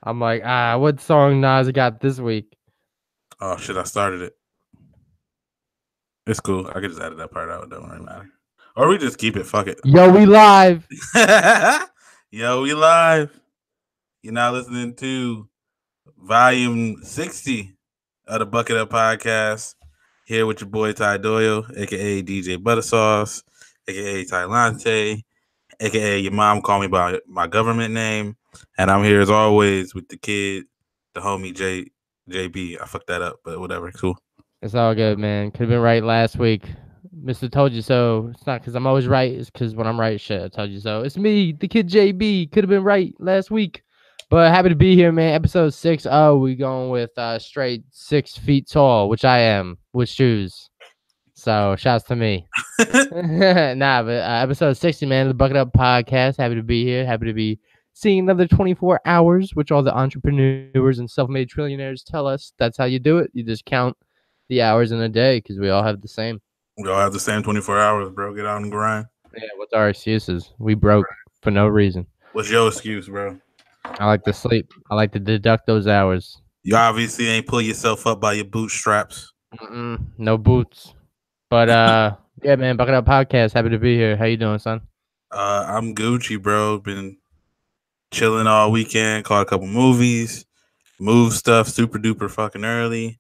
I'm like, what song Nas got this week? Oh shit, I started it. It's cool. I could just edit that part out. It don't really matter. Or we just keep it. Fuck it. Yo, we live. Yo, we live. You're now listening to volume 60 of the Bucket Up Podcast. Here with your boy Ty Doyle, aka DJ Buttersauce, aka Ty Lante, aka your mom call me by my government name. And I'm here as always with the kid, the homie JB. I fucked that up, but whatever. Cool. It's all good, man. Could have been right last week. Mr. Told You So. It's not because I'm always right. It's because when I'm right, shit, I told you so. It's me, the kid JB. Could have been right last week. But happy to be here, man. Episode 6. Oh, we going with straight 6 feet tall, which I am, with shoes. So, shouts to me. Nah, but episode 60, man, of the Bucket Up Podcast. Happy to be here. Happy to be seeing another 24 hours, which all the entrepreneurs and self-made trillionaires tell us. That's how you do it. You just count the hours in a day because we all have the same. We all have the same 24 hours, bro. Get out and grind. Yeah, what's our excuses? We broke for no reason. What's your excuse, bro? I like to sleep. I like to deduct those hours. You obviously ain't pull yourself up by your bootstraps. No boots. But yeah, man, Bucket Up Podcast. Happy to be here. How you doing, son? I'm Gucci, bro. Been chilling all weekend. Caught a couple movies. Moved stuff super duper fucking early.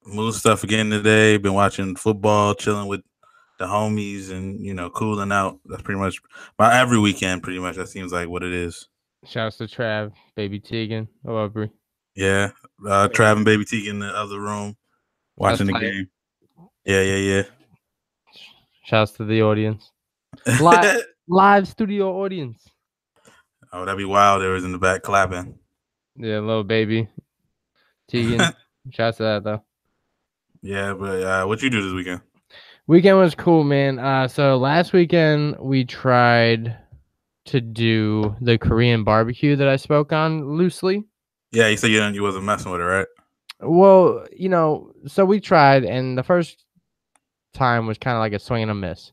Moved stuff again today. Been watching football, chilling with the homies, and cooling out. That's pretty much my every weekend. Pretty much that seems like what it is. Shouts to Trav, Baby Tegan, Aubrey. Yeah, Trav and Baby T in the other room watching the game. Yeah. Shouts to the audience. Live studio audience. Oh, that'd be wild. There was in the back clapping. Yeah, little baby. Tegan. Shouts to that, though. Yeah, but what you do this weekend? Weekend was cool, man. So last weekend we tried to do the Korean barbecue that I spoke on loosely. Yeah, you said you wasn't messing with it, right? Well, so we tried, and the first time was kind of like a swing and a miss.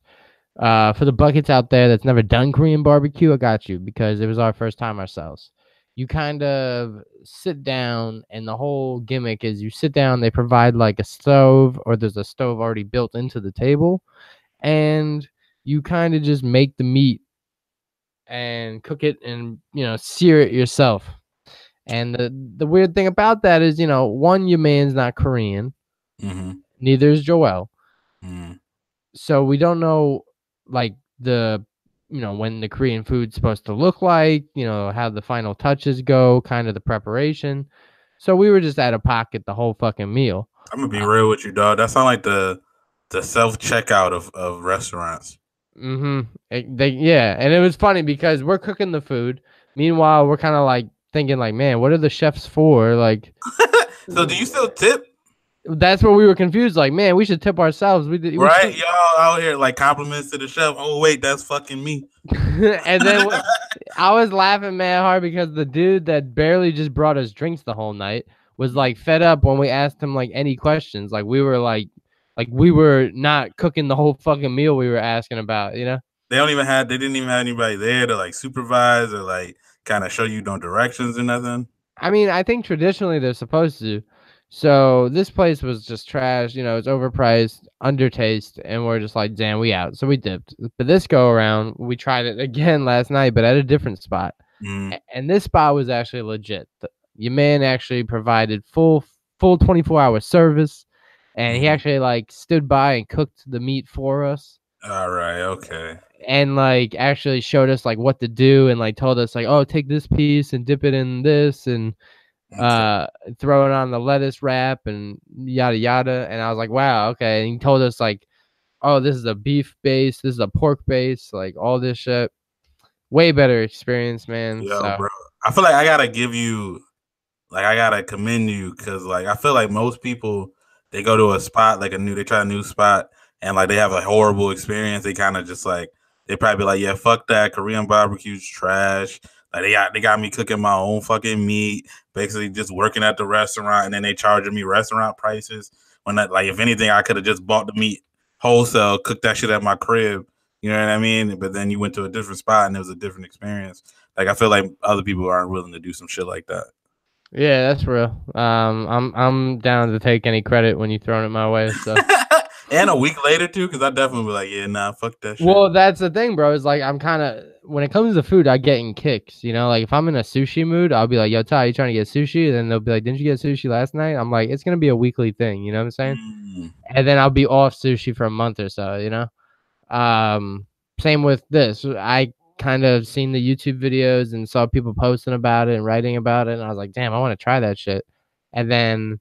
For the buckets out there that's never done Korean barbecue, I got you because it was our first time ourselves. You kind of sit down, and the whole gimmick is you sit down, they provide like a stove, or there's a stove already built into the table, and you kind of just make the meat and cook it and, sear it yourself. And the weird thing about that is, one, your man's not Korean. Mm-hmm. Neither is Joel. Mm-hmm. So we don't know, like, when the Korean food's supposed to look like, how the final touches go, kind of the preparation. So we were just out of pocket the whole fucking meal. I'm gonna be real with you, dog. That sounds like the self-checkout of restaurants. Yeah, and it was funny because we're cooking the food. Meanwhile, we're kind of like thinking like, man, what are the chefs for? Like, so do you still tip? That's where we were confused. Like, man, we should tip ourselves. Right, y'all out here like compliments to the chef. Oh wait, that's fucking me. And then I was laughing mad hard because the dude that barely just brought us drinks the whole night was like fed up when we asked him like any questions. Like we were like we were not cooking the whole fucking meal we were asking about. They didn't even have anybody there to like supervise or like kind of show you no directions or nothing. I mean, I think traditionally they're supposed to. So this place was just trash. It's overpriced, undertaste, and we're just like, damn, we out. So we dipped. But this go around, we tried it again last night, but at a different spot. And this spot was actually legit. Your man actually provided full 24-hour service, and he actually like stood by and cooked the meat for us. All right, okay. And like actually showed us like what to do, and like told us like, oh, take this piece and dip it in this, and throw it on the lettuce wrap and yada yada. And I was like, wow, okay. And he told us like, oh, this is a beef base, this is a pork base, like all this shit. Way better experience, man. Yo, bro, I feel like I gotta commend you because like I feel like most people, they go to a spot like they try a new spot and like they have a horrible experience. They kind of just like they probably be like, yeah, fuck that, Korean barbecue's trash. Like they got me cooking my own fucking meat, basically just working at the restaurant, and then they charging me restaurant prices. When that, like, if anything, I could have just bought the meat wholesale, cooked that shit at my crib, You know what I mean? But then you went to a different spot and it was a different experience. Like I feel like other people aren't willing to do some shit like that. Yeah, that's real. I'm down to take any credit when you throw it my way. So. And a week later too, because I definitely be like, yeah, nah, fuck that shit. Well, that's the thing, bro. Is like I'm kind of when it comes to food, I get in kicks. You know, like if I'm in a sushi mood, I'll be like, "Yo, Ty, you trying to get sushi?" And then they'll be like, "Didn't you get sushi last night?" I'm like, "It's gonna be a weekly thing." You know what I'm saying? And then I'll be off sushi for a month or so. You know. Same with this. I kind of seen the YouTube videos and saw people posting about it and writing about it, and I was like, "Damn, I want to try that shit." And then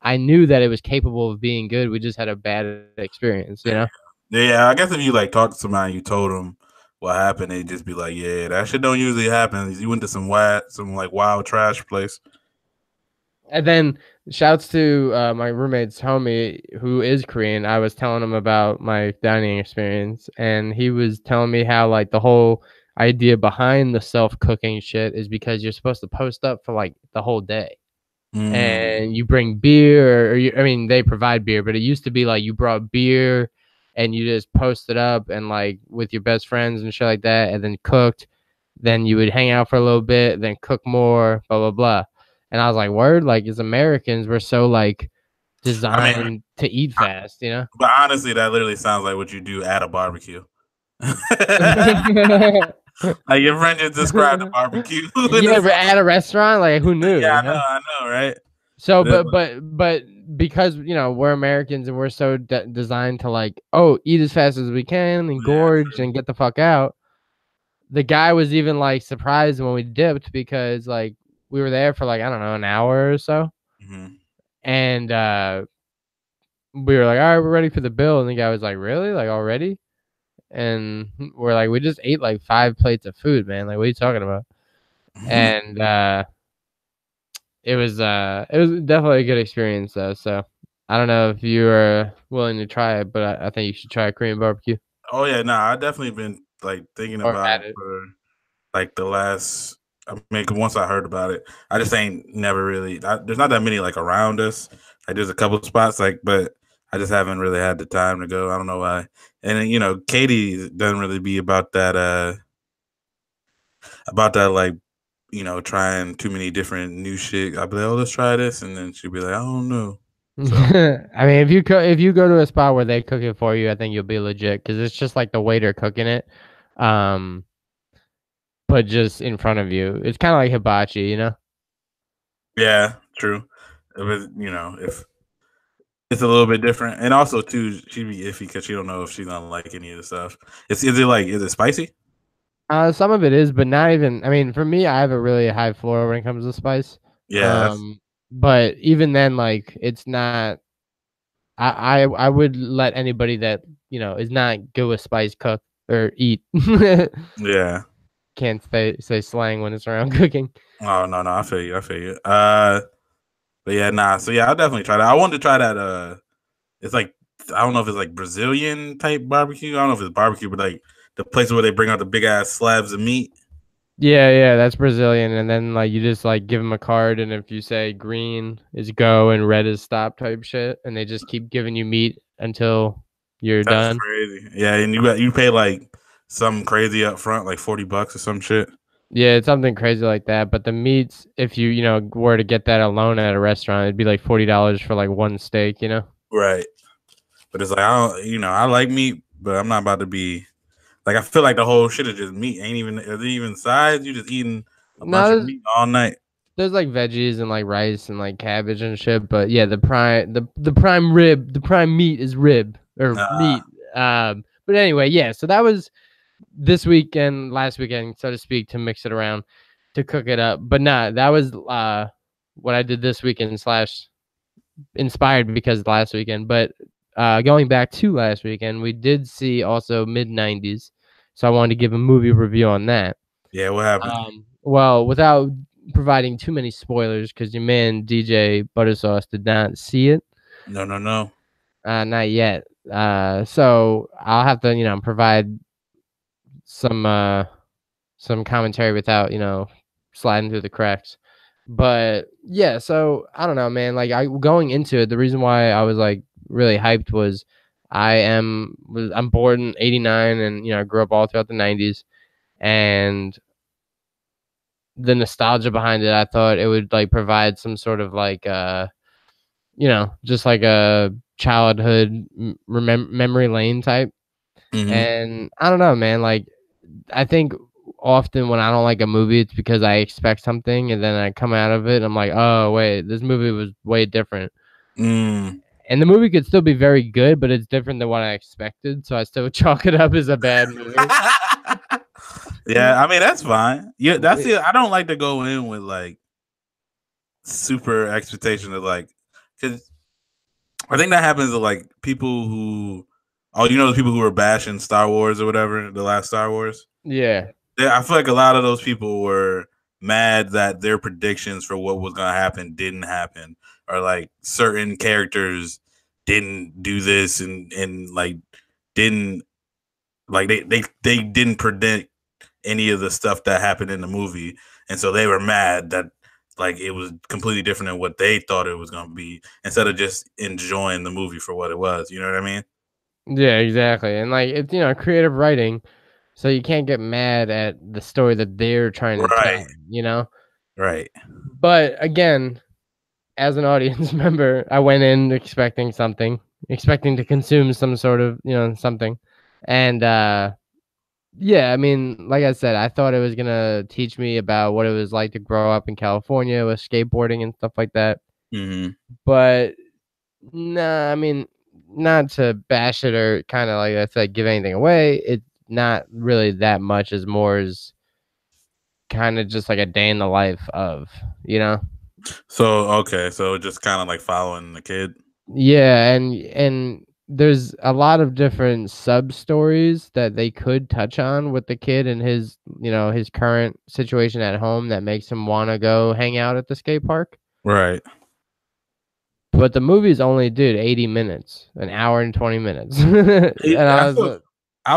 I knew that it was capable of being good. We just had a bad experience. You know. Yeah, I guess if you like talk to somebody, you told them what happened, they'd just be like, "Yeah, that shit don't usually happen." You went to some wild trash place. And then shouts to my roommate's homie who is Korean. I was telling him about my dining experience, and he was telling me how like the whole idea behind the self-cooking shit is because you're supposed to post up for like the whole day. And you bring beer, I mean, they provide beer, but it used to be like you brought beer and you just posted up and like with your best friends and shit like that, and then cooked. Then you would hang out for a little bit, then cook more, blah blah blah. And I was like, word, like as Americans, we're so like designed to eat fast, you know? But honestly, that literally sounds like what you do at a barbecue. Like your friend just described a barbecue. Yeah, but at a restaurant, like who knew? Yeah, you know? I know, right? So, but because you know we're Americans and we're so designed to like, eat as fast as we can and gorge and get the fuck out. The guy was even like surprised when we dipped because like we were there for like I don't know an hour or so, and we were like, all right, we're ready for the bill, and the guy was like, really, like already? And we're like, we just ate like 5 plates of food, man. Like, what are you talking about? And it was definitely a good experience though. So I don't know if you are willing to try it, but I think you should try Korean barbecue. Oh yeah, I definitely been like thinking about it for like the last. I mean, once I heard about it, I just ain't never really. There's not that many like around us. Like there's a couple of spots like, but I just haven't really had the time to go. I don't know why. And then, you know, Katie doesn't really be about that. About that like, you know, trying too many different new shit. I'll be like, oh, let's try this, and then she'll be like, I don't know. So. I mean, if you go to a spot where they cook it for you, I think you'll be legit because it's just like the waiter cooking it, but just in front of you. It's kind of like hibachi, you know? Yeah, true. You know, if it's a little bit different, and also too, she'd be iffy because she don't know if she's gonna like any of the stuff. Is it spicy? Some of it is, but not even. I mean, for me, I have a really high floor when it comes to spice. Yeah. But even then, like, it's not. I would let anybody that is not good with spice cook or eat. Yeah. Can't say slang when it's around cooking. Oh no, I feel you. But yeah, nah. So yeah, I'll definitely try that. I wanted to try that. It's like I don't know if it's like Brazilian type barbecue. I don't know if it's barbecue, but like the place where they bring out the big ass slabs of meat. Yeah, that's Brazilian, and then like you just like give them a card, and if you say green is go and red is stop type shit, and they just keep giving you meat until you're done. Crazy. Yeah, and you pay like something crazy up front, like $40 or some shit. Yeah, it's something crazy like that. But the meats, if you were to get that alone at a restaurant, it'd be like $40 for like one steak, Right. But it's like I like meat, but I'm not about to be like I feel like the whole shit is just meat. Is it even sides? You just eating a bunch of meat all night. There's like veggies and like rice and like cabbage and shit. But yeah, the prime rib, the prime meat is rib or meat. But anyway, yeah. So that was this weekend, last weekend, so to speak, to mix it around, to cook it up. But nah, that was what I did this weekend / inspired because last weekend. But going back to last weekend, we did see also mid-90s. So I wanted to give a movie review on that. Yeah, what happened? Well, without providing too many spoilers, because your man DJ Buttersauce did not see it. No. Not yet. So I'll have to, provide some commentary without, sliding through the cracks. But yeah, so I don't know, man. Like going into it, the reason why I was like really hyped was I'm born in '89, and I grew up all throughout the '90s, and the nostalgia behind it, I thought it would like provide some sort of like just like a childhood memory lane type. And I don't know, man, like I think often when I don't like a movie, it's because I expect something and then I come out of it and I'm like, oh wait, this movie was way different. And the movie could still be very good, but it's different than what I expected, so I still chalk it up as a bad movie. Yeah, I mean that's fine. Yeah, that's it. I don't like to go in with like super expectation of like, because I think that happens to like people who, the people who were bashing Star Wars or whatever, the last Star Wars. Yeah. I feel like a lot of those people were mad that their predictions for what was gonna happen didn't happen, or like certain characters didn't do this and like didn't like they didn't predict any of the stuff that happened in the movie, and so they were mad that like it was completely different than what they thought it was going to be, instead of just enjoying the movie for what it was. You know what I mean? Yeah, exactly. And like it's creative writing, so you can't get mad at the story that they're trying to tell. Right. But again, as an audience member, I went in expecting something, expecting to consume some sort of something, and yeah, I mean, like I said, I thought it was gonna teach me about what it was like to grow up in California with skateboarding and stuff like that. But nah, I mean, not to bash it or kind of like I said, give anything away. It's not really that much. As more as kind of just like a day in the life of. So okay, so just kind of like following the kid. Yeah, and there's a lot of different sub stories that they could touch on with the kid and his his current situation at home that makes him want to go hang out at the skate park. Right. But the movie's only, dude, 80 minutes, an hour and 20 minutes. And I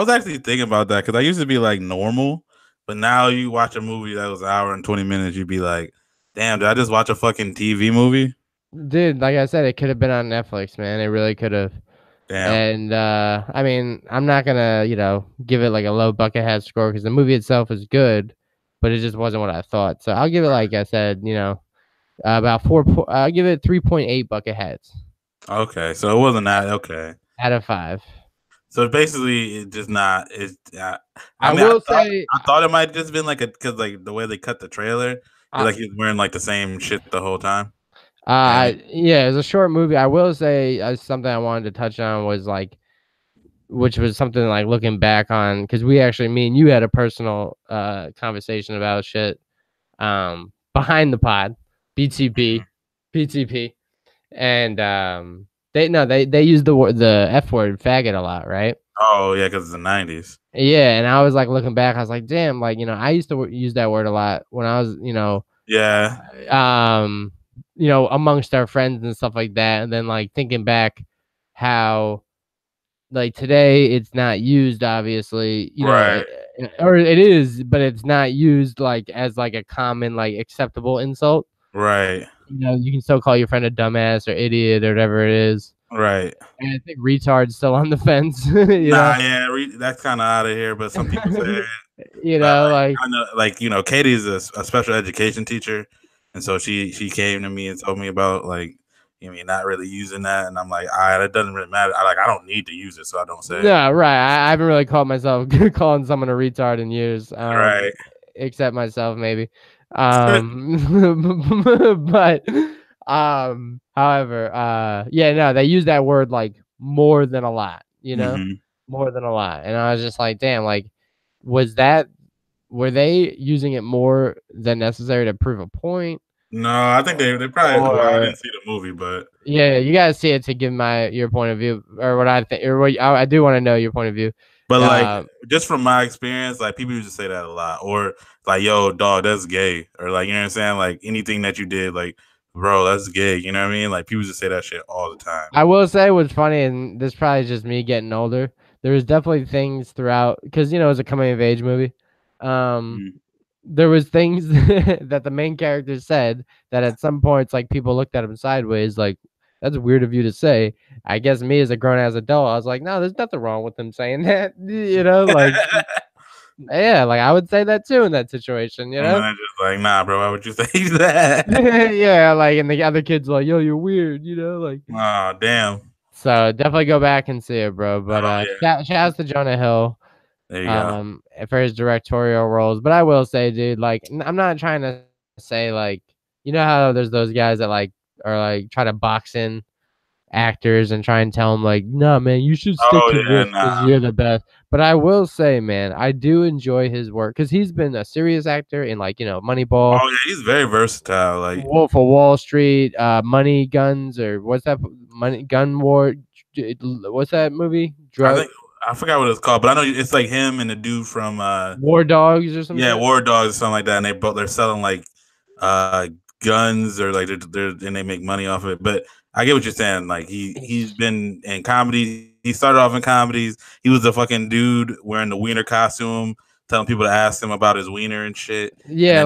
was actually thinking about that because I used to be like normal, but now you watch a movie that was an hour and 20 minutes, you'd be like, damn, did I just watch a fucking TV movie? Dude, like I said, it could have been on Netflix, man. It really could have. Damn. And I mean, I'm not gonna, give it like a low buckethead score because the movie itself is good, but it just wasn't what I thought. So I'll give it, like I said, about 4. I'll give it 3.8 bucketheads. Okay, so it wasn't that okay. Out of 5. So basically, it just not. It's. I thought it might just been like because like the way they cut the trailer, like he's wearing like the same shit the whole time. Yeah, it's a short movie. I will say something I wanted to touch on was like, which was something like looking back on, because me and you had a personal conversation about shit behind the pod, BTP, and they use the F word faggot a lot, right? Oh yeah, because it's the 90s. Yeah, and I was like looking back, I was like, damn, like I used to use that word a lot when I was amongst our friends and stuff like that, and then like thinking back how like today it's not used, obviously, right. Or it is, but it's not used like as like a common like acceptable insult. Right. You can still call your friend a dumbass or idiot or whatever it is. Right. And I think retard's still on the fence. That's kind of out of here. But some people say, I know, like Katie's a special education teacher, and so she came to me and told me about like not really using that, and I'm like, all right, it doesn't really matter. I don't need to use it, so I don't say it. Yeah, right. I haven't really called myself calling someone a retard in years. Right. Except myself, maybe. But however, they use that word like more than a lot, more than a lot. And I was just like, damn, like, were they using it more than necessary to prove a point? No, I think they probably. I didn't see the movie, but yeah, you gotta see it to give your point of view, or what I think, or what I do want to know your point of view. But like, just from my experience, like people used to say that a lot, or like, "Yo, dog, that's gay," or like, you know what I'm saying? Like anything that you did, like, bro, that's gay. You know what I mean? Like people used to say that shit all the time. I will say what's funny, and this probably just me getting older. There was definitely things throughout, because it was a coming of age movie. There was things that the main character said that at some points, like people looked at him sideways, like that's weird of you to say. I guess me as a grown ass adult, I was like, no, there's nothing wrong with him saying that. Like yeah, like I would say that too in that situation. And I'm just like, nah, bro, why would you say that? Yeah, like and the other kid's like, yo, you're weird. Like. Oh, damn. So definitely go back and see it, bro. But shout outs to Jonah Hill. There you go. For his directorial roles. But I will say, dude, like I'm not trying to say like how there's those guys that like are like try to box in actors and try and tell them like, no, man, you should stick to this because you're the best. But I will say, man, I do enjoy his work because he's been a serious actor in like Moneyball. Oh yeah, he's very versatile. Like Wolf of Wall Street, Money Guns, or what's that? Money Gun War. What's that movie? I forgot what it's called, but I know it's like him and the dude from War Dogs or something. Yeah, War Dogs or something like that. And they're selling like guns or like they're and they make money off of it. But I get what you're saying. Like he's been in comedy. He started off in comedies. He was the fucking dude wearing the wiener costume, telling people to ask him about his wiener and shit. Yeah,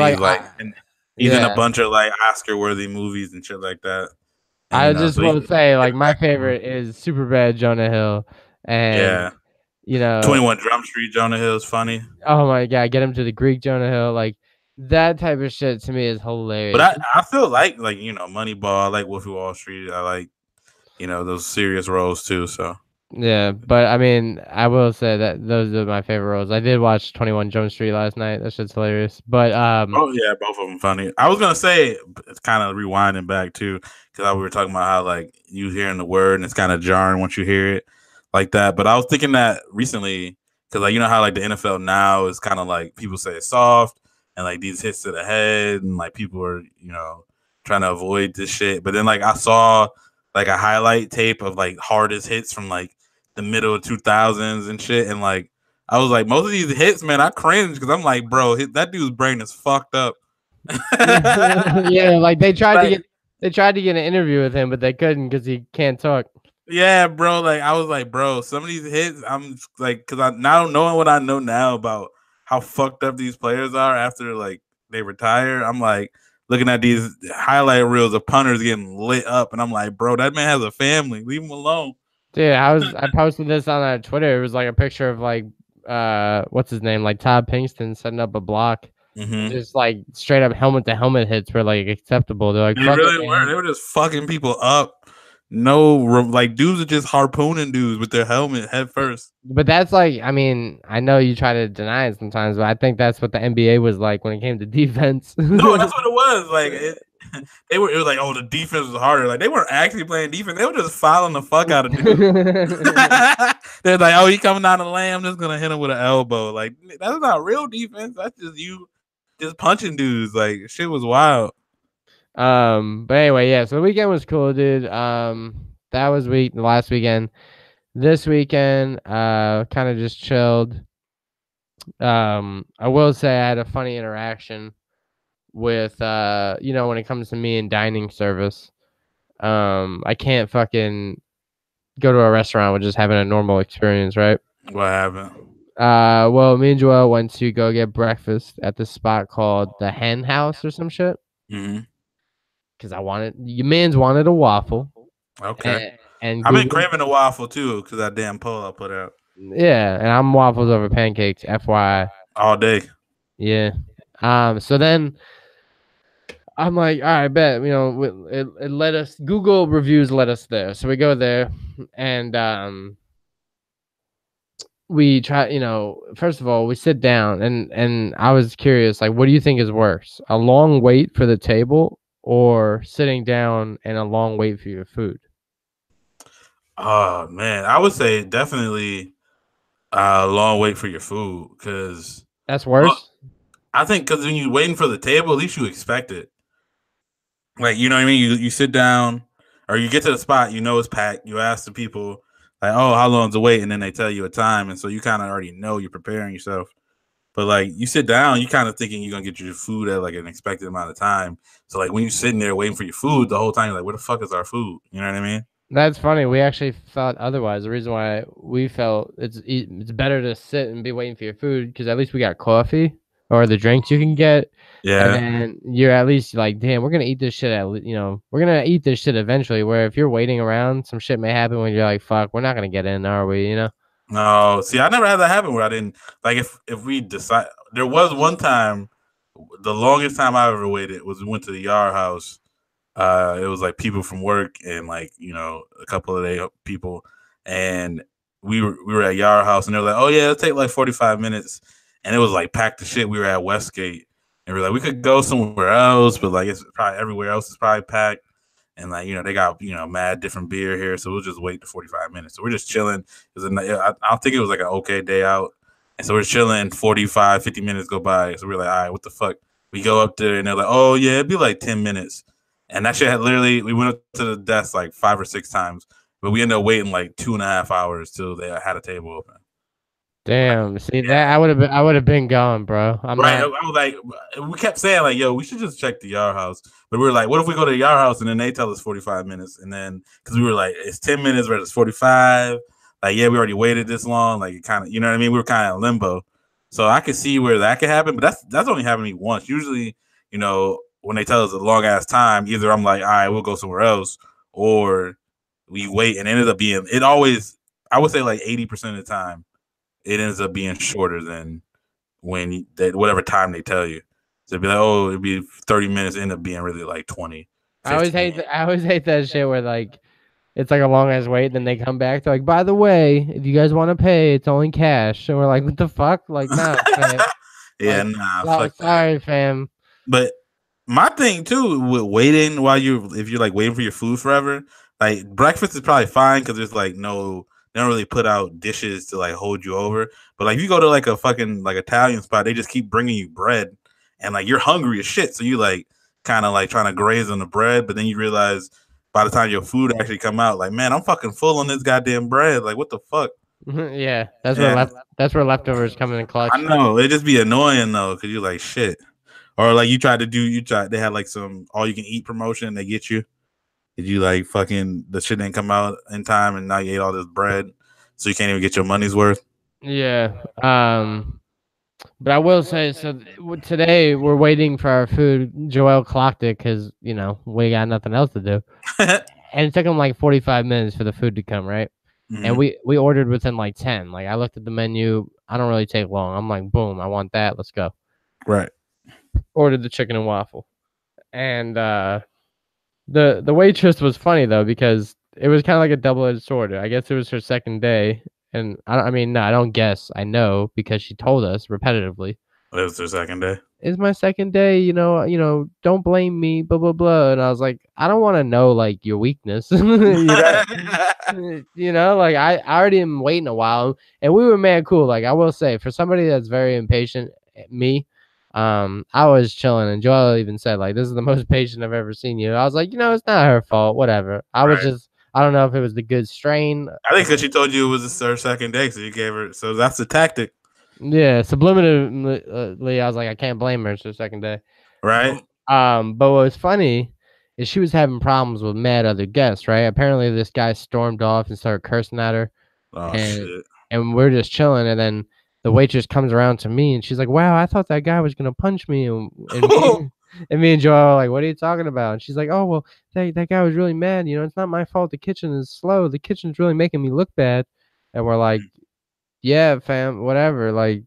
and he's in a bunch of like Oscar-worthy movies and shit like that. And, I just want to say, like, my favorite is Superbad Jonah Hill, and 21 Jump Street Jonah Hill is funny. Oh my god, get him to the Greek Jonah Hill, like that type of shit to me is hilarious. But I feel like Moneyball, I like Wolf of Wall Street, I like those serious roles too. So yeah, but I mean, I will say that those are my favorite roles. I did watch 21 Jump Street last night. That shit's hilarious. But oh yeah, both of them funny. I was gonna say it's kind of rewinding back too, because we were talking about how like you hearing the word and it's kind of jarring once you hear it like that. But I was thinking that recently because like how like the NFL now is kind of like people say it's soft and like these hits to the head and like people are trying to avoid this shit. But then like I saw like a highlight tape of like hardest hits from like the middle of 2000s and shit, and like I was like, most of these hits, man, I cringe because I'm like, bro, that dude's brain is fucked up. Yeah, like they tried to get an interview with him, but they couldn't because he can't talk. Yeah, bro. Like I was like, bro, some of these hits, I'm like, because I now knowing what I know now about how fucked up these players are after like they retire, I'm like looking at these highlight reels of punters getting lit up, and I'm like, bro, that man has a family. Leave him alone. Dude, I posted this on Twitter. It was like a picture of like what's his name, like Todd Pinkston setting up a block. Mm-hmm. Just like straight up helmet to helmet hits were like acceptable. They're like, they really were. They were just fucking people up. No, like dudes are just harpooning dudes with their helmet head first. But that's like, I mean, I know you try to deny it sometimes, but I think that's what the NBA was like when it came to defense. No, that's what it was. Like it was like, oh, the defense was harder. Like they weren't actually playing defense. They were just fouling the fuck out of dudes. They're like, oh, he coming down the lane. I'm just gonna hit him with an elbow. Like that's not real defense. That's just you just punching dudes. Like shit was wild. But anyway, yeah. So the weekend was cool, dude. That was the last weekend. This weekend, kind of just chilled. I will say I had a funny interaction with when it comes to me and dining service. I can't fucking go to a restaurant with just having a normal experience, right? What happened? Well, me and Joel went to go get breakfast at this spot called the Hen House or some shit. Mm-hmm. Because your man's wanted a waffle. Okay. And I've been craving a waffle too, because that damn poll I put out. Yeah, and I'm waffles over pancakes, FYI. All day. Yeah. So then I'm like, all right, bet. It let us, Google reviews let us there. So we go there and we try, first of all, we sit down and I was curious, like, what do you think is worse? A long wait for the table or sitting down and a long wait for your food? Oh man, I would say definitely a long wait for your food because that's worse. Well, I think because when you're waiting for the table, at least you expect it. Like you know what I mean. You sit down or you get to the spot, it's packed. You ask the people like, "Oh, how long's the wait?" And then they tell you a time, and so you kind of already know you're preparing yourself. But like you sit down, you kind of thinking you're gonna get your food at like an expected amount of time. So like when you're sitting there waiting for your food, the whole time you're like, "Where the fuck is our food?" You know what I mean? That's funny. We actually thought otherwise. The reason why we felt it's better to sit and be waiting for your food because at least we got coffee. or the drinks you can get. And Yeah. then you're at least like, damn, we're gonna eat this shit we're gonna eat this shit eventually. Where if you're waiting around, some shit may happen when you're like, fuck, we're not gonna get in, are we? No, see, I never had that happen where I didn't like if we decide. There was one time, the longest time I ever waited was we went to the Yard House. It was like people from work and like a couple of their people, and we were at Yard House and they were like, oh yeah, it'll take like 45 minutes, and it was like packed to shit. We were at Westgate and we were like, we could go somewhere else, but like it's probably everywhere else is probably packed. And like they got mad different beer here, so we'll just wait the 45 minutes. So we're just chilling. I don't think it was like an okay day out, and so we're chilling. 45, 50 minutes go by, so we're like, all right, what the fuck? We go up there and they're like, oh yeah, it'd be like 10 minutes, and that shit had literally. We went up to the desk like 5 or 6 times, but we ended up waiting like 2.5 hours till they had a table open. Damn, see that I would have been gone, bro. I was like, we kept saying like, yo, we should just check the Yard House. But we were like, what if we go to the Yard House and then they tell us 45 minutes? And then, because we were like, it's 10 minutes versus 45. Like, yeah, we already waited this long. Like, kind of, you know what I mean? We were kind of in limbo. So I could see where that could happen. But that's only happened to me once. Usually, when they tell us a long ass time, either I'm like, all right, we'll go somewhere else, or we wait. And it ended up being, it always, I would say like 80% of the time, it ends up being shorter than whatever time they tell you. So it'd be like, oh, it'd be 30 minutes, end up being really like 20. 15. I always hate that shit where like it's like a long ass wait, then they come back, they're like, by the way, if you guys want to pay, it's only cash. And we're like, what the fuck? Like, nah, fam. Yeah, like, nah. Sorry, fam. But my thing too with waiting if you're like waiting for your food forever, like breakfast is probably fine because there's like they don't really put out dishes to like hold you over. But like if you go to like a fucking like Italian spot, they just keep bringing you bread and like you're hungry as shit. So you like kind of like trying to graze on the bread, but then you realize by the time your food actually come out, like, man, I'm fucking full on this goddamn bread. Like, what the fuck? Yeah, that's where leftovers come in clutch. I know, it just be annoying though, because you're like shit. Or like they had like some all you can eat promotion they get you. Did you like fucking the shit didn't come out in time and now you ate all this bread, so you can't even get your money's worth? Yeah. But I will say, so today we're waiting for our food. Joel clocked it because we got nothing else to do, and it took him like 45 minutes for the food to come, right? Mm-hmm. And we ordered within like 10. Like I looked at the menu. I don't really take long. I'm like, boom, I want that. Let's go. Right. Ordered the chicken and waffle, and the waitress was funny though because it was kind of like a double-edged sword. I guess it was her second day, and I don't guess. I know because she told us repetitively. It was her second day. It's my second day. Don't blame me. Blah blah blah. And I was like, I don't want to know like your weakness. Like I already am waiting a while, and we were mad cool. Like I will say, for somebody that's very impatient, me. I was chilling, and Joel even said, like, this is the most patient I've ever seen you. I was like, it's not her fault. Whatever. I don't know if it was the good strain. I think because she told you it was her second day, so you gave her. So that's the tactic. Yeah, subliminally, I was like, I can't blame her. It's her second day. Right. But what was funny is she was having problems with mad other guests, right? Apparently, this guy stormed off and started cursing at her. Oh, shit. And we're just chilling, and then the waitress comes around to me and she's like, wow, I thought that guy was going to punch me. And me and Joel are like, what are you talking about? And she's like, oh, well, that guy was really mad. It's not my fault. The kitchen is slow. The kitchen's really making me look bad. And we're like, yeah, fam, whatever. Like,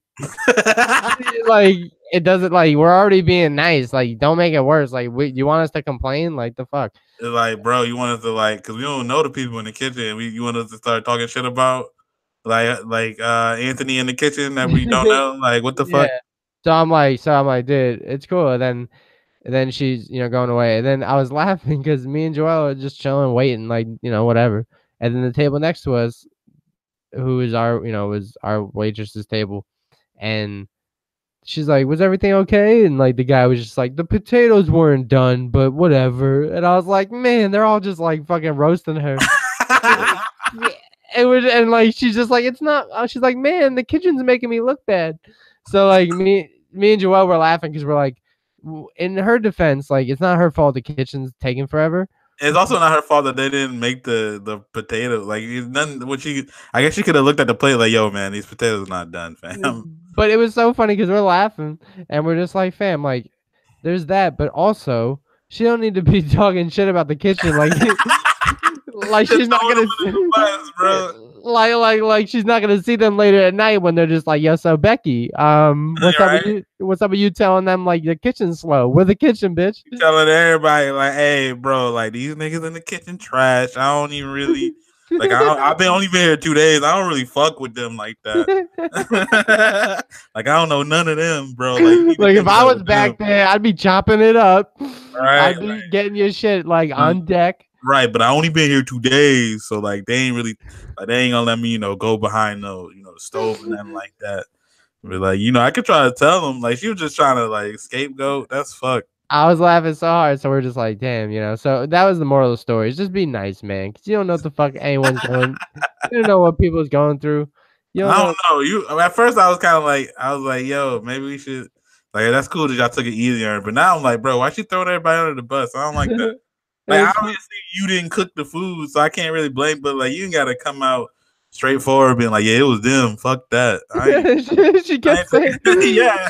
like it doesn't like we're already being nice. Like, don't make it worse. Like, you want us to complain? Like, the fuck? It's like, bro, you want us to like, because we don't know the people in the kitchen. You want us to start talking shit about? Like Anthony in the kitchen that we don't know, like what the fuck? So I'm like, dude, it's cool. And then she's going away, and then I was laughing because me and Joel are just chilling, waiting, like whatever. And then the table next to us, who is was our waitress's table, and she's like, was everything okay? And like the guy was just like, the potatoes weren't done, but whatever. And I was like, man, they're all just like fucking roasting her. And like she's just like, it's not. She's like, man, the kitchen's making me look bad. So like me and Joel were laughing because we're like, in her defense, like it's not her fault the kitchen's taking forever. It's also not her fault that they didn't make the potato. Like it's nothing. I guess she could have looked at the plate like, yo, man, these potatoes are not done, fam. But it was so funny because we're laughing and we're just like, fam, like, there's that, but also she don't need to be talking shit about the kitchen, like, like Just she's not throwing gonna them under the bus, bro. like she's not gonna see them later at night when they're just like, yo, so Becky, what's up with Right? you? What's up with you telling them like the kitchen's slow? We're the kitchen, bitch. You telling everybody like, hey, bro, like these niggas in the kitchen trash. I don't even really like. I've only been here 2 days. I don't really fuck with them like that. Like I don't know none of them, bro. Like, you need to Like get if I up was with back them. there, I'd be chopping it up. Right, I'd be getting your shit like on deck. right. But I only been here 2 days, so like they ain't really like they ain't gonna let me go behind the stove and nothing like that. But like I could try to tell them like she was just trying to like scapegoat. That's fucked. I was laughing so hard, so we're just like, damn. So that was the moral of the story. Is just be nice, man, because you don't know what the fuck anyone's going. You don't know what people's going through. You don't I know. don't know. At first I was kind of like yo, maybe we should like that's cool that y'all took it easy on her. But now I'm like, bro, why she throwing everybody under the bus? I don't like that. Like obviously you didn't cook the food, so I can't really blame. But like you gotta come out straightforward, being like, yeah, it was them. Fuck that. She kept saying, yeah.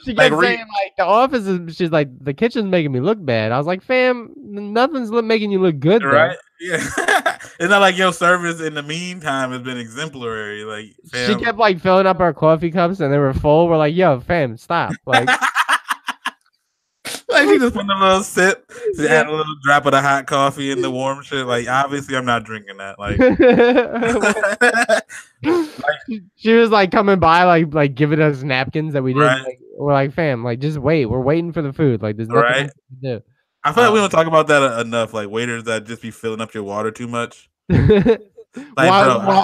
She kept saying like the office is. She's like the kitchen's making me look bad. I was like, fam, nothing's making you look good, right? though. Yeah. It's not like your service in the meantime has been exemplary. Like, fam. She kept like filling up our coffee cups and they were full. We're like, yo, fam, stop. Like, like she just put a little sip, add a little drop of the hot coffee in the warm shit. Like, obviously, I'm not drinking that. Like, she was like coming by, like giving us napkins that we didn't. Right. Like, we're like, fam, like just wait. We're waiting for the food. Like, there's nothing else to do. I feel like we don't talk about that enough. Like waiters that just be filling up your water too much. Like,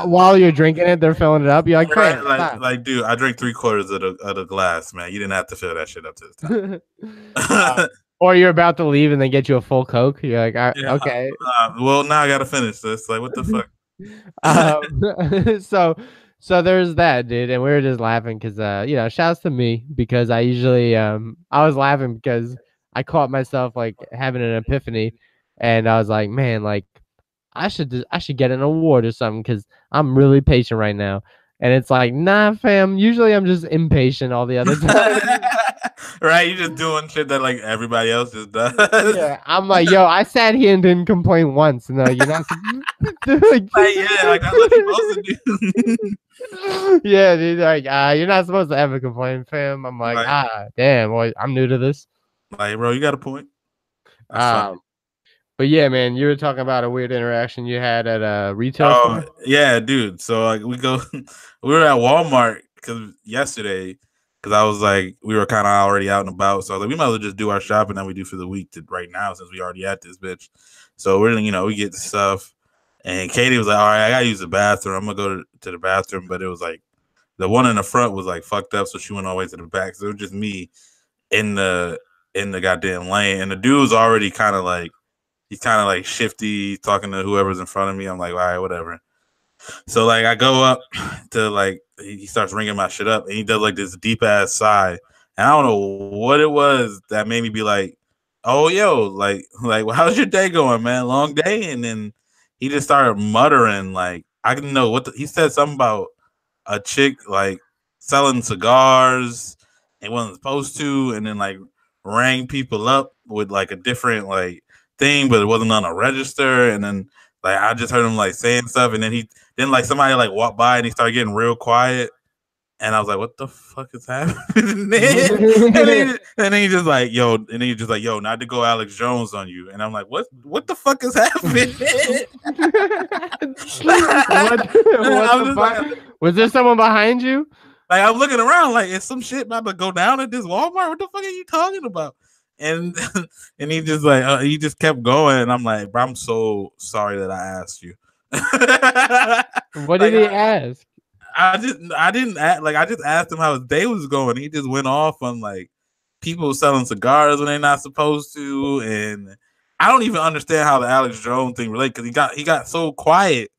while you're drinking it, they're filling it up. You're like, right? fam, like, dude, I drink 3/4 of the glass, man. You didn't have to fill that shit up to the top. Or you're about to leave and they get you a full Coke. You're like, okay. Well, now I gotta finish this. Like, what the fuck? So there's that, dude, and we were just laughing because shouts to me because I usually I was laughing because I caught myself like having an epiphany, and I was like, man, like I should get an award or something because I'm really patient right now. And it's like, nah, fam. Usually I'm just impatient all the other time. Right? You're just doing shit that like everybody else just does. Yeah, I'm like, yo, I sat here and didn't complain once. No, you're not. Like, yeah, like that's what you're supposed to do. Yeah, dude. Like, you're not supposed to ever complain, fam. I'm like, damn, boy, I'm new to this. Like, bro, you got a point. But yeah, man, you were talking about a weird interaction you had at a retail store. Yeah, dude. So like we were at Walmart yesterday because I was like we were kind of already out and about, so I was like we might as well just do our shopping that we do for the week right now since we already at this bitch. So we're we get the stuff, and Katie was like, all right, I gotta use the bathroom. I'm gonna go to the bathroom, but it was like the one in the front was like fucked up, so she went all the way to the back. So it was just me in the goddamn lane, and the dude was already kind of like. He's kind of like shifty, talking to whoever's in front of me. I'm like, all right, whatever. So like, I go up to like, he starts ringing my shit up, and he does like this deep ass sigh, and I don't know what it was that made me be like, oh yo, like, well, how's your day going, man? Long day, and then he just started muttering like, I didn't know he said something about a chick like selling cigars, and wasn't supposed to, and then like rang people up with like a different like. Thing, but it wasn't on a register, and then like I just heard him like saying stuff, and then like somebody like walked by and he started getting real quiet, and I was like, "What the fuck is happening?" and then he just like, "Yo," not to go Alex Jones on you, and I'm like, "What the fuck is happening?" Was there someone behind you? Like I'm looking around, like is some shit about to go down at this Walmart? What the fuck are you talking about? And he just like he just kept going, and I'm like, bro, I'm so sorry that I asked you. What did he ask? I didn't I just asked him how his day was going. He just went off on like people selling cigars when they're not supposed to, and I don't even understand how the Alex Jones thing related because he got so quiet.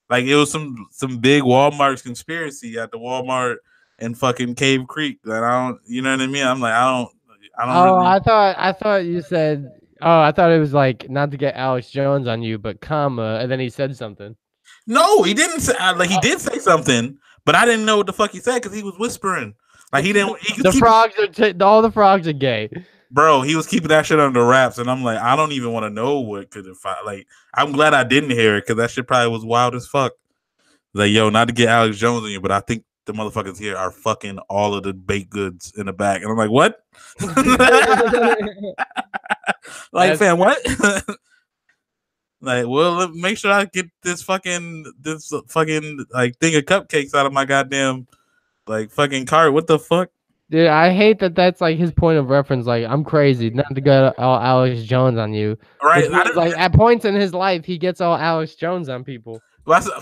Like it was some big Walmart conspiracy at the Walmart in fucking Cave Creek that I don't, you know what I mean? I'm like I don't. I thought you said. Oh, I thought it was like not to get Alex Jones on you, but comma, and then he said something. No, he didn't say. Like he did say something, but I didn't know what the fuck he said because he was whispering. Like he didn't. He The frogs are all the frogs are gay. Bro, he was keeping that shit under wraps, and I'm like, I don't even want to know what could have. Like, I'm glad I didn't hear it because that shit probably was wild as fuck. Like, yo, not to get Alex Jones on you, but I think the motherfuckers here are fucking all of the baked goods in the back, and I'm like, what? Like, fam, what? Like, well, make sure I get this fucking like thing of cupcakes out of my goddamn like fucking cart. What the fuck? Dude, I hate that that's like his point of reference. Like, I'm crazy, not to go all Alex Jones on you. Right. Like, at points in his life, he gets all Alex Jones on people.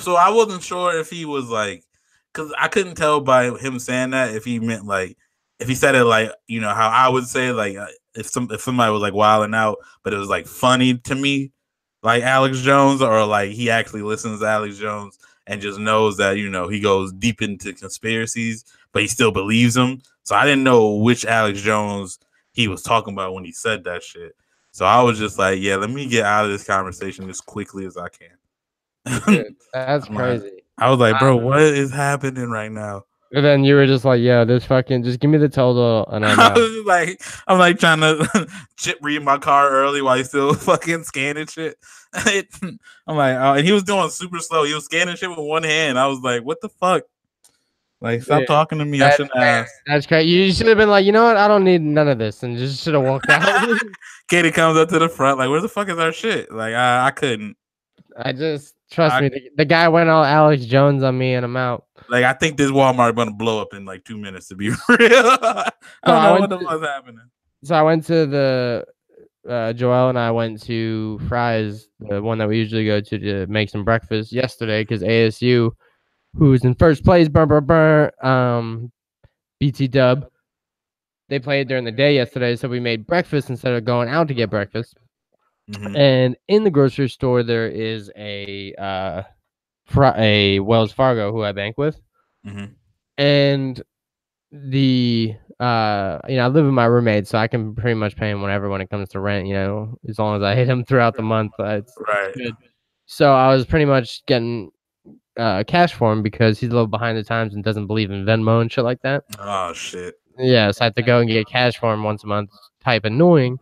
So I wasn't sure if he was like, because I couldn't tell by him saying that if he meant like, if he said it like, you know, how I would say like, if somebody was like wilding out, but it was like funny to me, like Alex Jones, or like he actually listens to Alex Jones and just knows that, you know, he goes deep into conspiracies, but he still believes him. So I didn't know which Alex Jones he was talking about when he said that shit. So I was just like, yeah, let me get out of this conversation as quickly as I can. Dude, that's crazy. I was like, bro, what is happening right now? And then you were just like, yo, this fucking, just give me the total. And I'm like trying to chip read my car early while he's still fucking scanning shit. I'm like, oh, and he was doing super slow. He was scanning shit with one hand. I was like, what the fuck? Like, stop talking to me. I shouldn't ask. That's crazy. You should have been like, you know what? I don't need none of this, and just should have walked out. Katie comes up to the front, like, where the fuck is our shit? Like, I couldn't. I just trust me. The guy went all Alex Jones on me, and I'm out. Like, I think this Walmart is gonna blow up in like 2 minutes. To be real, I don't know what the fuck's happening. So I went to the Joel and I went to Fry's, the one that we usually go to make some breakfast yesterday because ASU, who's in first place, BT Dub, they played during the day yesterday, so we made breakfast instead of going out to get breakfast. Mm-hmm. And in the grocery store, there is a Wells Fargo who I bank with, mm-hmm. and the I live with my roommate, so I can pretty much pay him whenever when it comes to rent, as long as I hit him throughout the month. It's good. So I was pretty much getting cash for him because he's a little behind the times and doesn't believe in Venmo and shit like that. Oh shit. Yeah, so I have to go and get cash for him once a month. Type annoying,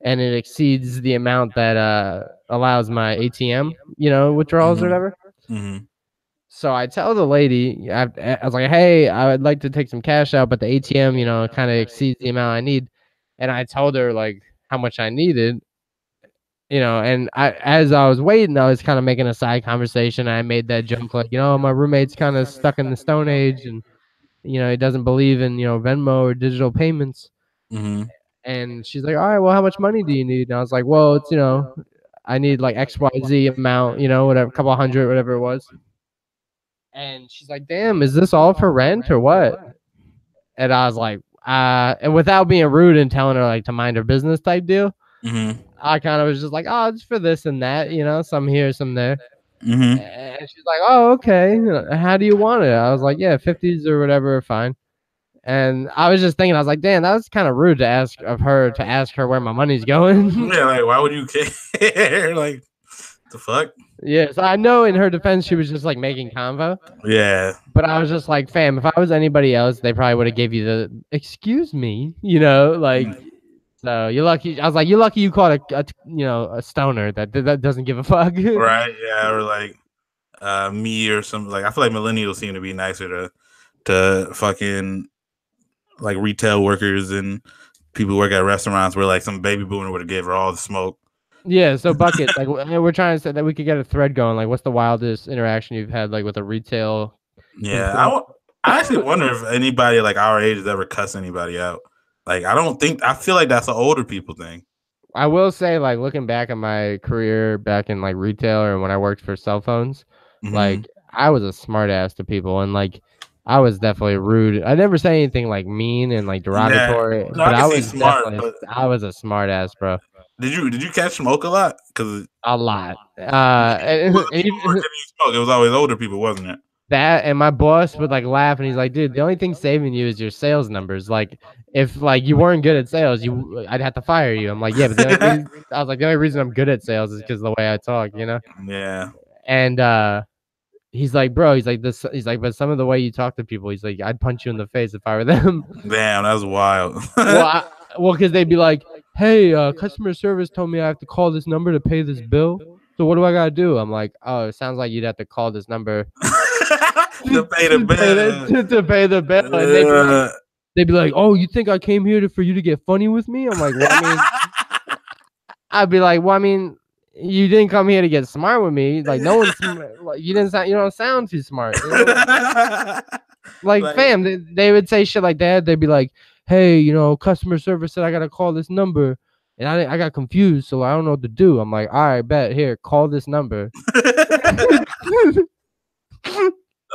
and it exceeds the amount that allows my ATM, withdrawals or whatever. Mm-hmm. So I tell the lady, I was like, hey, I would like to take some cash out, but the ATM, kind of exceeds the amount I need. And I told her like how much I needed, and as I was waiting, I was kind of making a side conversation. I made that joke like, my roommate's kind of stuck in the Stone Age and, he doesn't believe in, Venmo or digital payments. Mm-hmm. And she's like, all right, well, how much money do you need? And I was like, well, it's, I need like XYZ amount, whatever, a couple hundred, whatever it was. And she's like, damn, is this all for rent or what? And I was like, and without being rude and telling her like to mind her business type deal, mm-hmm. I kind of was just like, oh, it's for this and that, some here, some there. Mm-hmm. And she's like, oh, okay. How do you want it? I was like, yeah, 50s or whatever, fine. And I was just thinking, I was like, damn, that was kind of rude to ask her where my money's going. Yeah, like, why would you care? Like, the fuck? Yeah, so I know in her defense, she was just like making convo. Yeah. But I was just like, fam, if I was anybody else, they probably would have gave you the, excuse me, like, so you're lucky. I was like, you're lucky you caught a stoner that doesn't give a fuck. Right, yeah, or like me or something. Like, I feel like millennials seem to be nicer to fucking like retail workers and people who work at restaurants where like some baby boomer would have gave her all the smoke. Yeah, so Bucket, like we're trying to say that we could get a thread going. Like, what's the wildest interaction you've had like with a retail? Yeah, I actually wonder if anybody like our age has ever cussed anybody out. Like, I feel like that's an older people thing. I will say, like, looking back at my career back in like retail or when I worked for cell phones, mm-hmm. like I was a smart ass to people and like I was definitely rude. I never say anything like mean and like derogatory. Yeah. No, but I was smart. I was a smart ass, bro. Did you catch smoke a lot? A lot. It was always older people, wasn't it? That and my boss would like laugh and he's like, dude, the only thing saving you is your sales numbers. Like, if like you weren't good at sales, I'd have to fire you. I'm like, yeah, but the only reason I'm good at sales is because of the way I talk, Yeah. And he's like, bro, he's like this. He's like, but some of the way you talk to people, he's like, I'd punch you in the face if I were them. Damn, that's wild. Well, because they'd be like, hey, customer service told me I have to call this number to pay this bill. So what do I gotta do? I'm like, oh, it sounds like you'd have to call this number to pay the bill. to pay the bill. And they'd be like, oh, you think I came here for you to get funny with me? I'm like, well, I mean, I'd be like, well, I mean, you didn't come here to get smart with me. Like, no one's like, you don't sound too smart. You know? Like, fam, they would say shit like that. They'd be like, hey, customer service said I gotta call this number, and I got confused, so I don't know what to do. I'm like, all right, bet, here, call this number.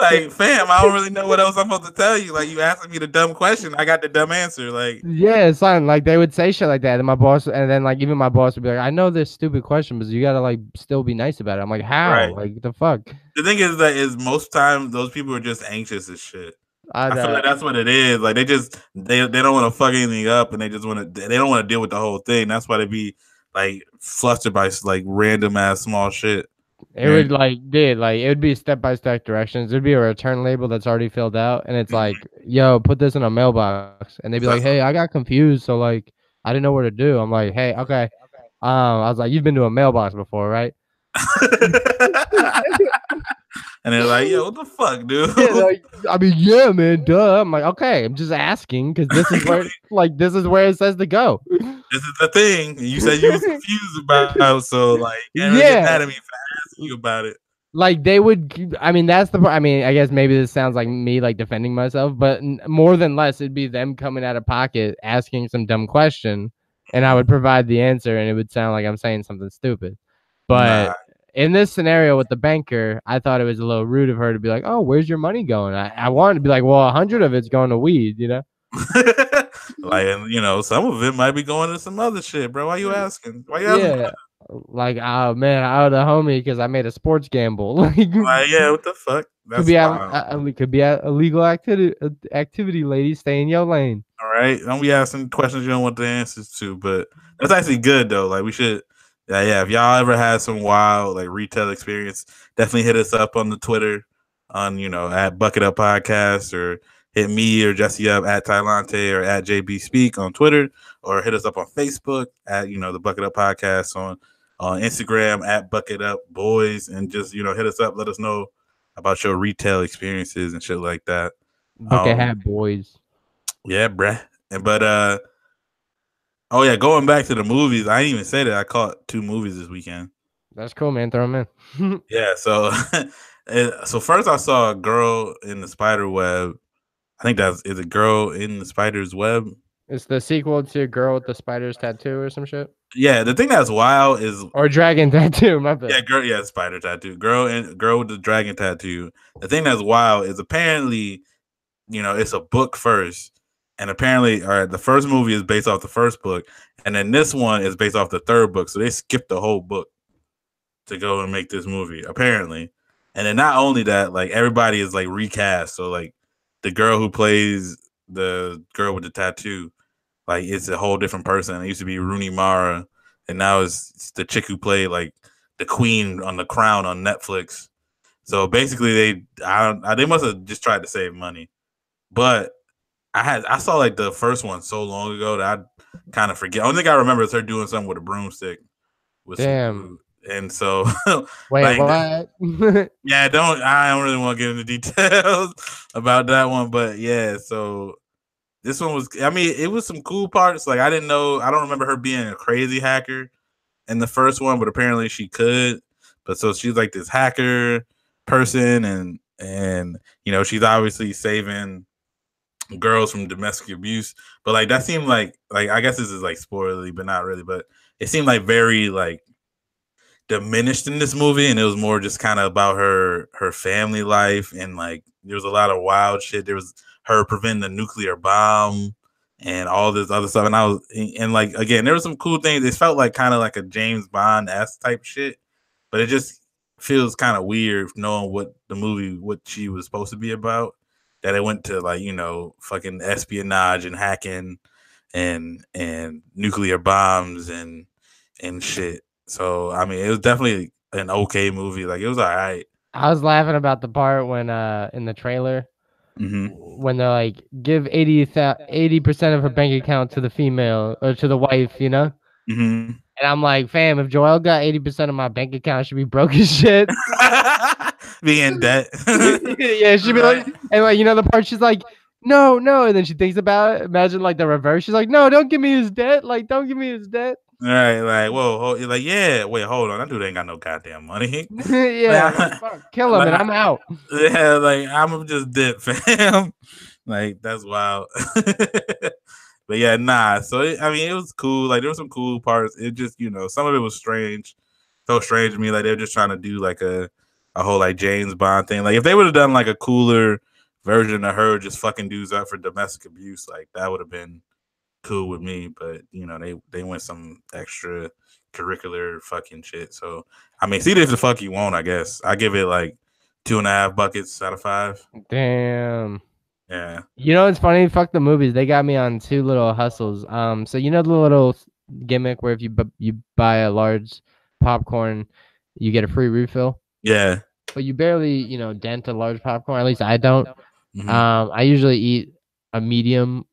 Like, fam, I don't really know what else I'm supposed to tell you. Like, you asking me the dumb question, I got the dumb answer. Like, yeah, son, like they would say shit like that, and then like even my boss would be like, I know this stupid question, but you gotta like still be nice about it. I'm like, how? Right. Like, the fuck? The thing is that most times those people are just anxious as shit. I feel like that's what it is. Like they don't want to fuck anything up, and they don't want to deal with the whole thing. That's why they be like flustered by like random ass small shit. It would it would be step-by-step directions. There'd be a return label that's already filled out, and it's like, yo, put this in a mailbox. And they'd be like, hey, I got confused, so like I didn't know what to do. I'm like, hey, okay. I was like, you've been to a mailbox before, right? And they're like, yo, what the fuck, dude? Yeah, like, I mean, yeah, man, duh. I'm like, okay, I'm just asking because this is where it says to go. This is the thing. You said you was confused about, so like, get mad at me for asking you about it. Like they would, I mean, that's the. I mean, I guess maybe this sounds like me like defending myself, but more than less, it'd be them coming out of pocket asking some dumb question, and I would provide the answer, and it would sound like I'm saying something stupid. But in this scenario with the banker, I thought it was a little rude of her to be like, "Oh, where's your money going?" I wanted to be like, "Well, 100 of it's going to weed," Like, some of it might be going to some other shit, bro. Why you asking? Why you asking? Yeah. Like, oh man, I owe the homie because I made a sports gamble. Like, yeah, what the fuck? That's could be a illegal activity, lady. Stay in your lane. All right, don't be asking questions you don't want the answers to. But that's actually good though. Like we should, yeah. If y'all ever had some wild like retail experience, definitely hit us up on the Twitter, on at Bucket Up Podcast, or hit me or Jesse up at Tylante or at JB Speak on Twitter, or hit us up on Facebook at the Bucket Up Podcast on Instagram at Bucket Up Boys, and just hit us up, let us know about your retail experiences and shit like that. Bucket Hat Boys. Yeah, bruh. But oh yeah, going back to the movies, I didn't even say that I caught 2 movies this weekend. That's cool, man. Throw them in. Yeah, so first I saw a Girl in the Spider Web. I think is a Girl in the Spider's Web. It's the sequel to Girl with the Spider's Tattoo or some shit. Yeah, the thing that's wild is Dragon Tattoo. My bad. Yeah, girl. Yeah, Spider Tattoo. Girl with the Dragon Tattoo. The thing that's wild is apparently, it's a book first, and apparently, all right, the first movie is based off the first book, and then this one is based off the third book. So they skipped the whole book to go and make this movie, apparently. And then not only that, like everybody is like recast. So like the girl who plays the girl with the tattoo, like it's a whole different person. It used to be Rooney Mara, and now it's the chick who played like the queen on The Crown on Netflix. So basically, they must have just tried to save money. But I saw like the first one so long ago that I kind of forget. Only thing I remember is her doing something with a broomstick. Damn. And so wait, what? Yeah, I don't really want to get into details about that one, but yeah, so this one was, I mean, it was some cool parts. Like I don't remember her being a crazy hacker in the first one, but apparently she could. But so she's like this hacker person, and she's obviously saving girls from domestic abuse. But like that seemed like I guess this is like spoilery, but not really. But it seemed like very like diminished in this movie, and it was more just kind of about her family life, and like there was a lot of wild shit. There was her preventing the nuclear bomb and all this other stuff, and like again, there were some cool things. It felt like kind of like a James Bond-esque type shit, but it just feels kind of weird knowing what she was supposed to be about, that it went to like fucking espionage and hacking and nuclear bombs and shit. So I mean, it was definitely an okay movie. Like it was all right. I was laughing about the part when in the trailer when they're like give 80% of her bank account to the female or to the wife, you know? Mm-hmm. And I'm like, fam, if Joel got 80% of my bank account, she'd be broke as shit. Be in debt. Yeah, she'd be like, and like, you know, the part she's like, no, no, and then she thinks about it. Imagine like the reverse. She's like, no, don't give me his debt. Like, don't give me his debt. Right, like, whoa, you're like, yeah, wait, hold on, that dude ain't got no goddamn money. Yeah, like, fuck, kill him, and I'm out. Yeah, like I'm just dead, fam. Like that's wild. But yeah, nah. So I mean, it was cool. Like there were some cool parts. It just, some of it was strange. Felt strange to me. Like they were just trying to do like a whole like James Bond thing. Like if they would have done like a cooler version of her just fucking dudes up for domestic abuse, like that would have been cool with me. But they went some extra curricular fucking shit. So I mean, see if the fuck you want. I guess I give it like 2.5 buckets out of 5. Damn. Yeah. You know what's funny? Fuck the movies. They got me on 2 little hustles. So you know the little gimmick where if you buy a large popcorn, you get a free refill. Yeah. But you barely, dent a large popcorn. At least I don't. Mhm. I usually eat a medium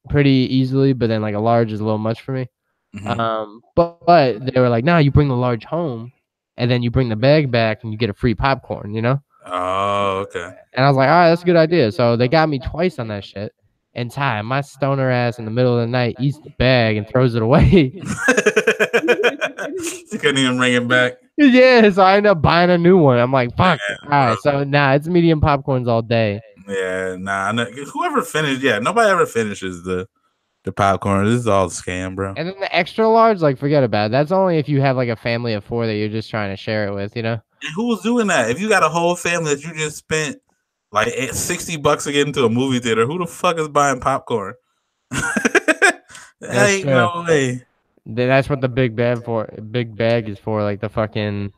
pretty easily, but then like a large is a little much for me. Mhm. But they were like, nah, you bring the large home, and then you bring the bag back, and you get a free popcorn. You know. Oh, okay. And I was like, all right, that's a good idea. So they got me twice on that shit. And Ty, my stoner ass in the middle of the night eats the bag and throws it away. You couldn't even bring it back. Yeah, so I ended up buying a new one. I'm like, fuck. Man, All right, so it's medium popcorns all day. Yeah, nah. Whoever finished, nobody ever finishes the popcorn. This is all a scam, bro. And then the extra large, like, forget about it. That's only if you have like a family of 4 that you're just trying to share it with, you know? And who's doing that? If you got a whole family that you just spent like $60 to get into a movie theater, who the fuck is buying popcorn? Ain't no way. That's what the big bag is for, like the fucking,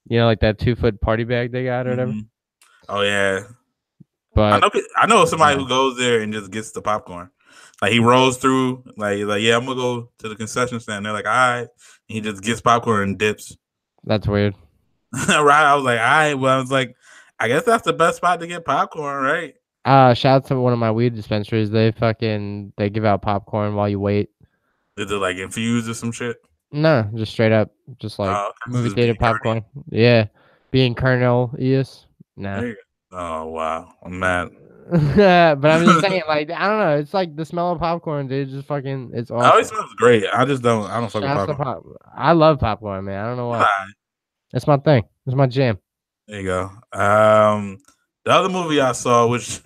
like that 2-foot party bag they got or whatever. Oh yeah, but I know somebody who goes there and just gets the popcorn. Like he rolls through, like yeah, I'm gonna go to the concession stand. They're like, all right, and he just gets popcorn and dips. That's weird. Right? I was like, all right. Well, I was like, I guess that's the best spot to get popcorn, right? Shout out to one of my weed dispensaries. They give out popcorn while you wait. Is it like infused or some shit? No, just straight up, just like movie theater popcorn. Yeah, being Colonel yes. Nah. Oh wow, I'm mad. But I'm just saying, like, I don't know. It's like the smell of popcorn, dude. Just fucking, it's awesome. It always smells great. I don't fuck with popcorn. I love popcorn, man. I don't know why. That's my thing. It's my jam. There you go. The other movie I saw, which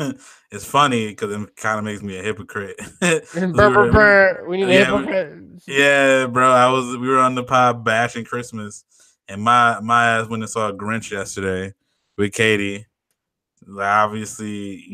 is funny because it kind of makes me a hypocrite. We need a hypocrite. Yeah, bro. We were on the pod bashing Christmas, and my ass went and saw Grinch yesterday with Katie. Like, obviously,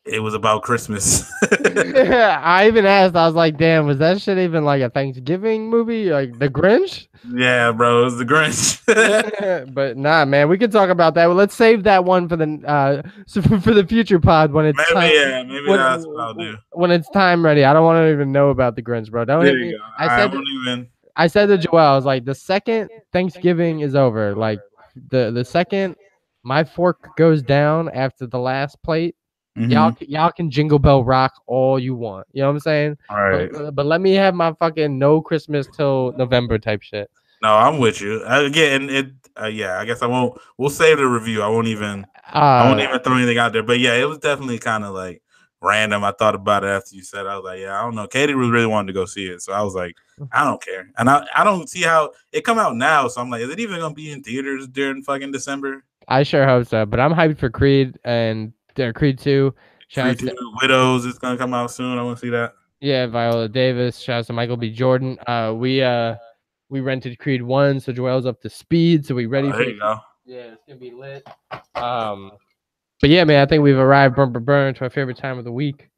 it was about Christmas. I even asked, I was like, damn, was that shit even like a Thanksgiving movie? Like The Grinch? Yeah, bro, it was The Grinch. But nah, man, we can talk about that. Well, let's save that one for the future pod when it's maybe that's what I'll do. When it's time ready. I don't want to even know about The Grinch, bro. Don't hit me. I said to Joel, I was like, the second Thanksgiving is over, like the second my fork goes down after the last plate, y'all can Jingle Bell Rock all you want. You know what I'm saying? All right. But let me have my fucking no Christmas till November type shit. No, I'm with you. Again, I guess I won't. We'll save the review. I won't even throw anything out there. But yeah, it was definitely kind of like random. I thought about it after you said. I was like, yeah, I don't know. Katie really wanted to go see it, so I was like, I don't care. And I don't see how it come out now. So I'm like, is it even gonna be in theaters during fucking December? I sure hope so. But I'm hyped for Creed and Creed 2. Creed 2 Widows is gonna come out soon. I want to see that. Yeah, Viola Davis. Shout out to Michael B. Jordan. We rented Creed 1, so Joel's up to speed. So we ready for there you go. Yeah, it's gonna be lit. But yeah, man, I think we've arrived burn to our favorite time of the week.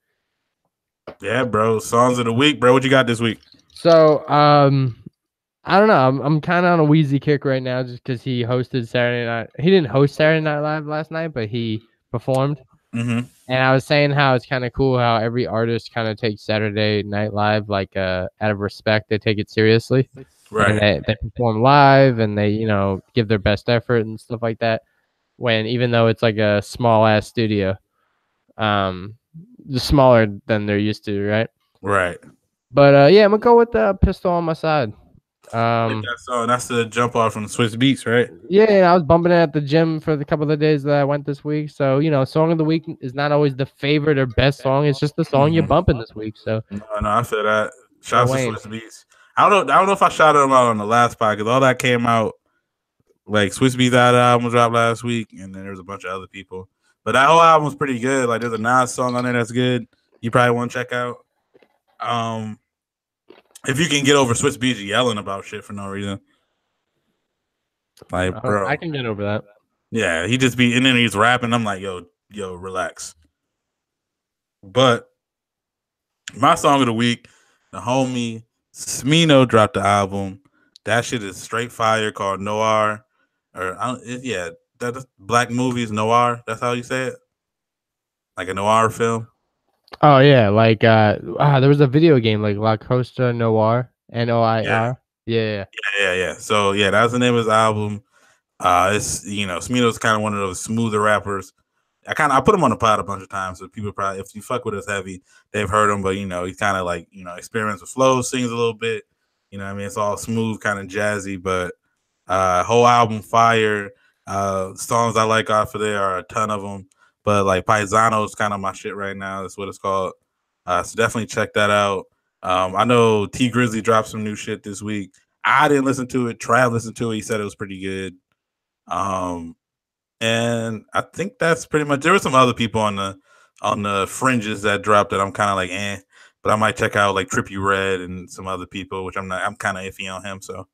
Yeah, bro. Songs of the week, bro. What you got this week? So, I don't know. I'm kind of on a Wheezy kick right now just because he hosted Saturday Night. He didn't host Saturday Night Live last night, but he performed. Mm-hmm. And I was saying how it's kind of cool how every artist kind of takes Saturday Night Live like out of respect. They take it seriously, and Right. they perform live and they give their best effort and stuff like that. When even though it's like a small ass studio, just smaller than they're used to, right? Right. But yeah, I'm gonna go with the Pistol on My Side. Like that song. That's the jump off from Swiss Beats, right? Yeah, I was bumping it at the gym for the couple of days that I went this week. So, song of the week is not always the favorite or best song. It's just the song you're bumping this week. So, No, I feel that. Shout out to Wayne. Swiss Beats. I don't know if I shouted them out on the last podcast because all that came out like Swiss Beats album dropped last week, and then there was a bunch of other people. But that whole album was pretty good. Like there's a Nas song on there that's good. You probably want to check out. If you can get over Swiss Beats yelling about shit for no reason. Like, bro. I can get over that. Yeah, he just be and then he's rapping. I'm like, yo, relax. But my song of the week, the homie Smino dropped the album. That shit is straight fire called Noir. That's Black Movies Noir. That's how you say it? Like a noir film. Oh yeah, like there was a video game like La Costa Noir, Noir. Yeah. So yeah, that's the name of his album. It's Smino's kind of one of those smoother rappers. I put him on the pod a bunch of times, so people probably, if you fuck with us heavy, they've heard him. But he's kind of like experiments with flows, sings a little bit. What I mean, it's all smooth, kind of jazzy, but whole album fire. Songs I like off of there are a ton of them. But like Paisano is kind of my shit right now. That's what it's called. So definitely check that out. I know T Grizzly dropped some new shit this week. I didn't listen to it. Trav listened to it. He said it was pretty good. And I think that's pretty much. There were some other people on the fringes that dropped that I'm kind of like, but I might check out like Trippie Redd and some other people, which I'm kind of iffy on him. So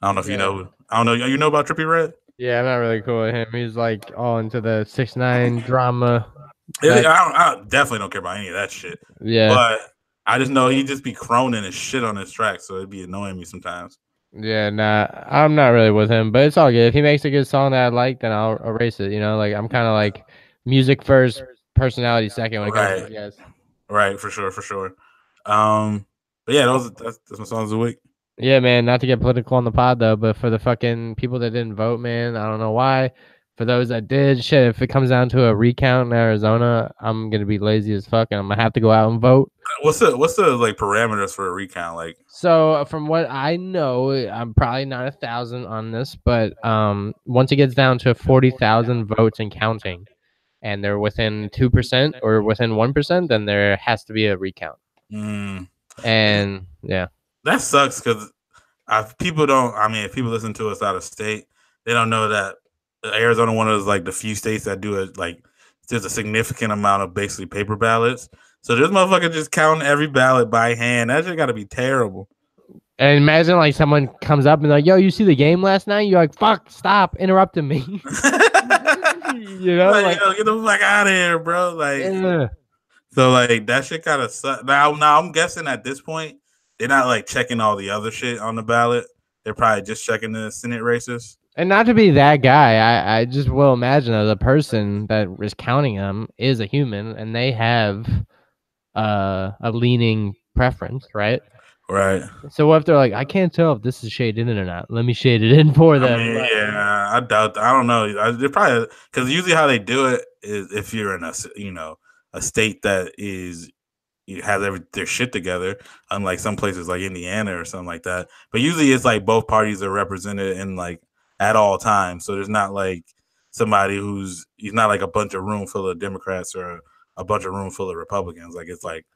I don't know if you know. I don't know. You know about Trippie Redd? Yeah, I'm not really cool with him. He's like all into the 6ix9ine drama. I definitely don't care about any of that shit. Yeah, but I just know he just be croning his shit on his track, so it'd be annoying me sometimes. Yeah, nah, I'm not really with him, but it's all good. If he makes a good song that I like, then I'll erase it. Like I'm kind of like music first, personality second when it comes to guys. Right, for sure. But yeah, that's my songs of the week. Yeah, man, not to get political on the pod though, but for the fucking people that didn't vote, man, I don't know why. For those that did, shit, if it comes down to a recount in Arizona, I'm gonna be lazy as fuck, and I'm gonna have to go out and vote. What's the like parameters for a recount? Like, so from what I know, I'm probably not 1,000 on this, but once it gets down to 40,000 votes and counting, and they're within 2% or within 1%, then there has to be a recount. And yeah. That sucks because if people listen to us out of state, they don't know that Arizona one of those like the few states that do it like there's a significant amount of basically paper ballots. So this motherfucker just counting every ballot by hand. That shit got to be terrible. And imagine like someone comes up and like, "Yo, you see the game last night?" You're like, "Fuck, stop interrupting me." Like, yo, get the fuck out of here, bro. Like, yeah. So like that shit kind of sucks. Now I'm guessing at this point they're not like checking all the other shit on the ballot. They're probably just checking the Senate races. And not to be that guy, I just will imagine that the person that is counting them is a human, and they have a leaning preference, right? Right. So what if they're like, I can't tell if this is shaded in or not. Let me shade it in for them. Yeah, I doubt. I don't know. They're probably because usually how they do it is if you're in a state that is has their shit together, unlike some places like Indiana or something like that. But usually it's like both parties are represented in like at all times. So there's not like somebody he's not like a bunch of room full of Democrats or a bunch of room full of Republicans. Like it's like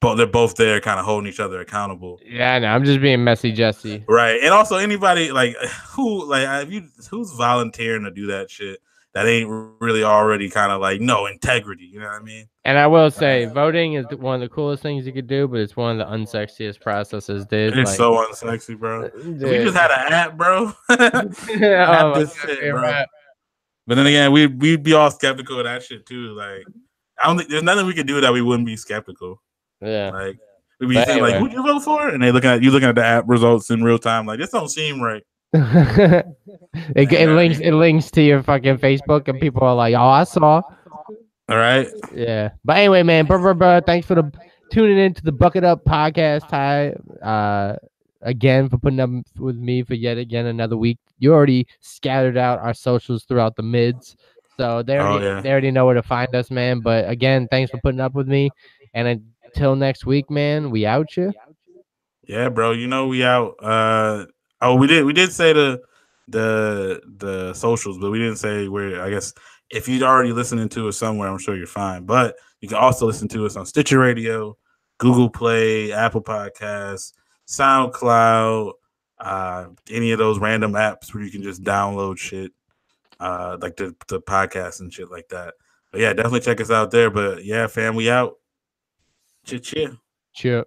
they're both there kind of holding each other accountable. Yeah, I know. I'm just being messy, Jesse. Right. And also anybody like who's volunteering to do that shit that ain't really already kind of like no integrity, you know what I mean? And I will say, voting is one of the coolest things you could do, but it's one of the unsexiest processes. It's so unsexy, bro. If we just had an app, bro. Shit, bro. But then again, we'd be all skeptical of that shit too. Like, I don't think there's nothing we could do that we wouldn't be skeptical. Yeah. Like we'd be saying, like, who'd you vote for? And they looking at the app results in real time. Like, this don't seem right. It links to your fucking Facebook, and people are like, "Oh, I saw." All right. Yeah, but anyway, man, bro, thanks for tuning in to the Bucket Up podcast, Ty. Again for putting up with me for yet again another week. You already scattered out our socials throughout the mids, so they already know where to find us, man. But again, thanks for putting up with me, and until next week, man, we out you. Yeah, bro. You know we out. We did say the socials, but we didn't say where. I guess if you're already listening to us somewhere, I'm sure you're fine. But you can also listen to us on Stitcher Radio, Google Play, Apple Podcasts, SoundCloud, any of those random apps where you can just download shit, like the podcast and shit like that. But yeah, definitely check us out there. But yeah, fam, we out. Cheer. Cheer.